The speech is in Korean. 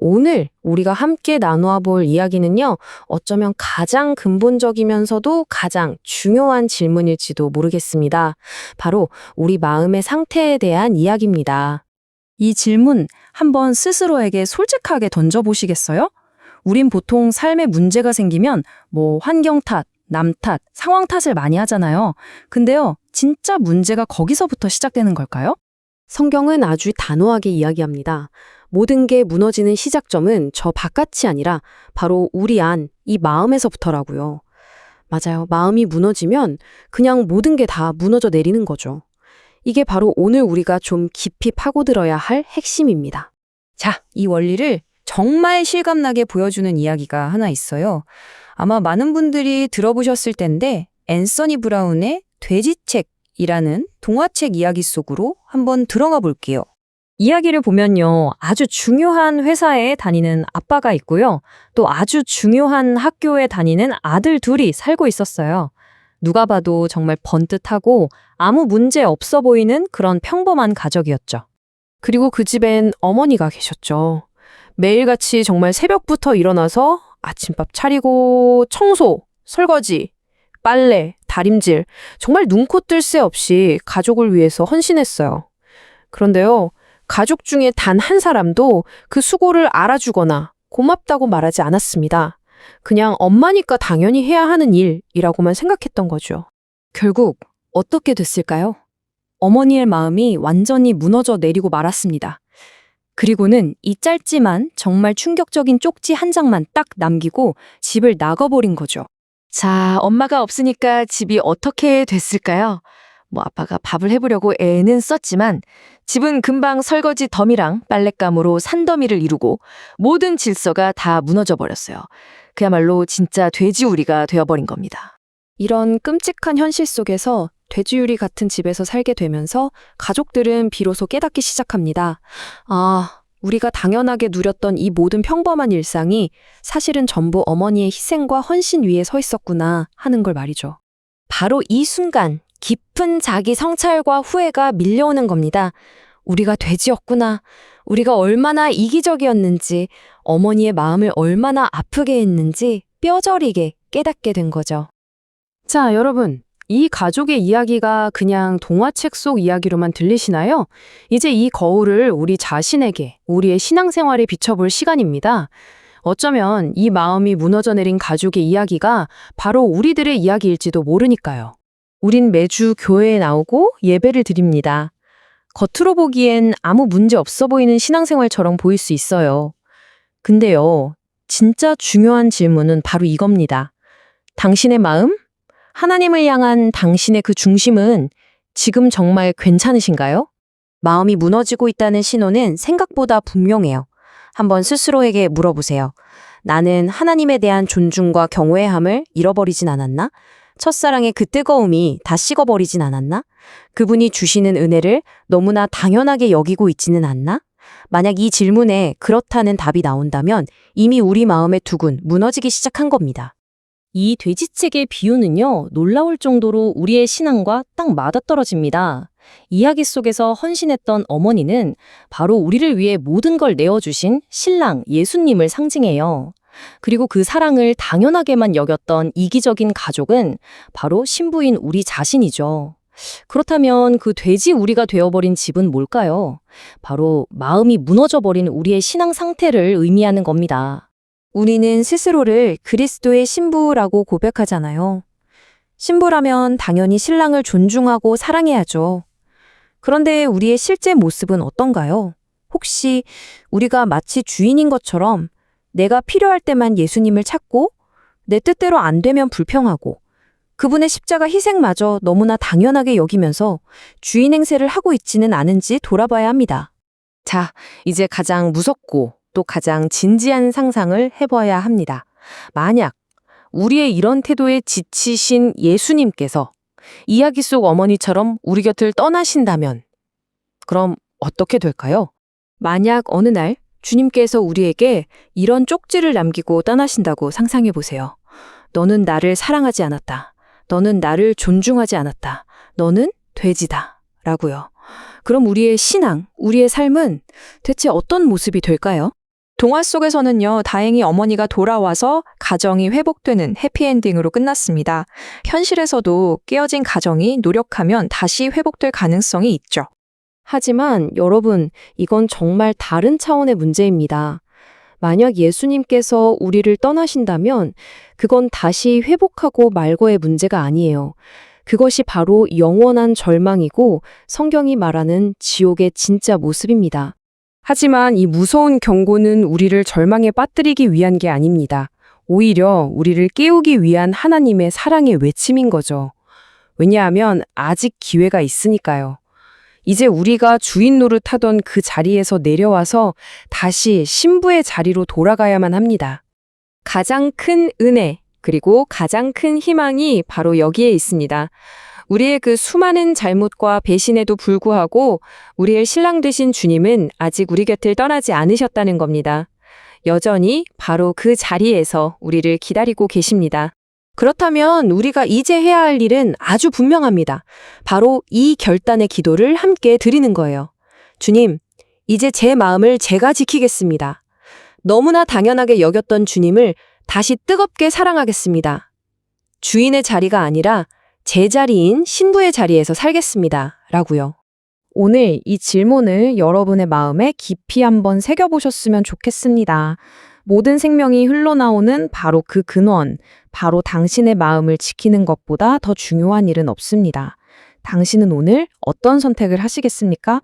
오늘 우리가 함께 나누어 볼 이야기는요, 어쩌면 가장 근본적이면서도 가장 중요한 질문일지도 모르겠습니다. 바로 우리 마음의 상태에 대한 이야기입니다. 이 질문 한번 스스로에게 솔직하게 던져보시겠어요? 우린 보통 삶에 문제가 생기면 환경 탓, 남 탓, 상황 탓을 많이 하잖아요. 근데요, 진짜 문제가 거기서부터 시작되는 걸까요? 성경은 아주 단호하게 이야기합니다. 모든 게 무너지는 시작점은 저 바깥이 아니라 바로 우리 안, 이 마음에서부터라고요. 맞아요. 마음이 무너지면 그냥 모든 게 다 무너져 내리는 거죠. 이게 바로 오늘 우리가 좀 깊이 파고들어야 할 핵심입니다. 자, 이 원리를 정말 실감나게 보여주는 이야기가 하나 있어요. 아마 많은 분들이 들어보셨을 텐데 앤서니 브라운의 돼지책이라는 동화책 이야기 속으로 한번 들어가 볼게요. 이야기를 보면요, 아주 중요한 회사에 다니는 아빠가 있고요. 또 아주 중요한 학교에 다니는 아들 둘이 살고 있었어요. 누가 봐도 정말 번듯하고 아무 문제 없어 보이는 그런 평범한 가족이었죠. 그리고 그 집엔 어머니가 계셨죠. 매일같이 정말 새벽부터 일어나서 아침밥 차리고 청소, 설거지, 빨래, 다림질, 정말 눈코 뜰 새 없이 가족을 위해서 헌신했어요. 그런데요, 가족 중에 단 한 사람도 그 수고를 알아주거나 고맙다고 말하지 않았습니다. 그냥 엄마니까 당연히 해야 하는 일이라고만 생각했던 거죠. 결국 어떻게 됐을까요? 어머니의 마음이 완전히 무너져 내리고 말았습니다. 그리고는 이 짧지만 정말 충격적인 쪽지 한 장만 딱 남기고 집을 나가버린 거죠. 자, 엄마가 없으니까 집이 어떻게 됐을까요? 아빠가 밥을 해보려고 애는 썼지만 집은 금방 설거지 더미랑 빨랫감으로 산더미를 이루고 모든 질서가 다 무너져 버렸어요. 그야말로 진짜 돼지우리가 되어버린 겁니다. 이런 끔찍한 현실 속에서 돼지우리 같은 집에서 살게 되면서 가족들은 비로소 깨닫기 시작합니다. 아, 우리가 당연하게 누렸던 이 모든 평범한 일상이 사실은 전부 어머니의 희생과 헌신 위에 서 있었구나 하는 걸 말이죠. 바로 이 순간 깊은 자기 성찰과 후회가 밀려오는 겁니다. 우리가 돼지였구나. 우리가 얼마나 이기적이었는지, 어머니의 마음을 얼마나 아프게 했는지 뼈저리게 깨닫게 된 거죠. 자, 여러분. 이 가족의 이야기가 그냥 동화책 속 이야기로만 들리시나요? 이제 이 거울을 우리 자신에게, 우리의 신앙생활에 비춰볼 시간입니다. 어쩌면 이 마음이 무너져 내린 가족의 이야기가 바로 우리들의 이야기일지도 모르니까요. 우린 매주 교회에 나오고 예배를 드립니다. 겉으로 보기엔 아무 문제 없어 보이는 신앙생활처럼 보일 수 있어요. 근데요, 진짜 중요한 질문은 바로 이겁니다. 당신의 마음? 하나님을 향한 당신의 그 중심은 지금 정말 괜찮으신가요? 마음이 무너지고 있다는 신호는 생각보다 분명해요. 한번 스스로에게 물어보세요. 나는 하나님에 대한 존중과 경외함을 잃어버리진 않았나? 첫사랑의 그 뜨거움이 다 식어버리진 않았나? 그분이 주시는 은혜를 너무나 당연하게 여기고 있지는 않나? 만약 이 질문에 그렇다는 답이 나온다면 이미 우리 마음의 두근 무너지기 시작한 겁니다. 이 돼지책의 비유는요, 놀라울 정도로 우리의 신앙과 딱 맞아떨어집니다. 이야기 속에서 헌신했던 어머니는 바로 우리를 위해 모든 걸 내어주신 신랑 예수님을 상징해요. 그리고 그 사랑을 당연하게만 여겼던 이기적인 가족은 바로 신부인 우리 자신이죠. 그렇다면 그 돼지 우리가 되어버린 집은 뭘까요? 바로 마음이 무너져버린 우리의 신앙 상태를 의미하는 겁니다. 우리는 스스로를 그리스도의 신부라고 고백하잖아요. 신부라면 당연히 신랑을 존중하고 사랑해야죠. 그런데 우리의 실제 모습은 어떤가요? 혹시 우리가 마치 주인인 것처럼 내가 필요할 때만 예수님을 찾고 내 뜻대로 안 되면 불평하고 그분의 십자가 희생마저 너무나 당연하게 여기면서 주인 행세를 하고 있지는 않은지 돌아봐야 합니다. 자, 이제 가장 무섭고 또 가장 진지한 상상을 해봐야 합니다. 만약 우리의 이런 태도에 지치신 예수님께서 이야기 속 어머니처럼 우리 곁을 떠나신다면 그럼 어떻게 될까요? 만약 어느 날 주님께서 우리에게 이런 쪽지를 남기고 떠나신다고 상상해 보세요. 너는 나를 사랑하지 않았다. 너는 나를 존중하지 않았다. 너는 돼지다. 라고요. 그럼 우리의 신앙, 우리의 삶은 대체 어떤 모습이 될까요? 동화 속에서는요, 다행히 어머니가 돌아와서 가정이 회복되는 해피엔딩으로 끝났습니다. 현실에서도 깨어진 가정이 노력하면 다시 회복될 가능성이 있죠. 하지만 여러분, 이건 정말 다른 차원의 문제입니다. 만약 예수님께서 우리를 떠나신다면 그건 다시 회복하고 말고의 문제가 아니에요. 그것이 바로 영원한 절망이고 성경이 말하는 지옥의 진짜 모습입니다. 하지만 이 무서운 경고는 우리를 절망에 빠뜨리기 위한 게 아닙니다. 오히려 우리를 깨우기 위한 하나님의 사랑의 외침인 거죠. 왜냐하면 아직 기회가 있으니까요. 이제 우리가 주인 노릇하던 그 자리에서 내려와서 다시 신부의 자리로 돌아가야만 합니다. 가장 큰 은혜, 그리고 가장 큰 희망이 바로 여기에 있습니다. 우리의 그 수많은 잘못과 배신에도 불구하고 우리의 신랑 되신 주님은 아직 우리 곁을 떠나지 않으셨다는 겁니다. 여전히 바로 그 자리에서 우리를 기다리고 계십니다. 그렇다면 우리가 이제 해야 할 일은 아주 분명합니다. 바로 이 결단의 기도를 함께 드리는 거예요. 주님, 이제 제 마음을 제가 지키겠습니다. 너무나 당연하게 여겼던 주님을 다시 뜨겁게 사랑하겠습니다. 주인의 자리가 아니라 제 자리인 신부의 자리에서 살겠습니다. 라고요. 오늘 이 질문을 여러분의 마음에 깊이 한번 새겨보셨으면 좋겠습니다. 모든 생명이 흘러나오는 바로 그 근원, 바로 당신의 마음을 지키는 것보다 더 중요한 일은 없습니다. 당신은 오늘 어떤 선택을 하시겠습니까?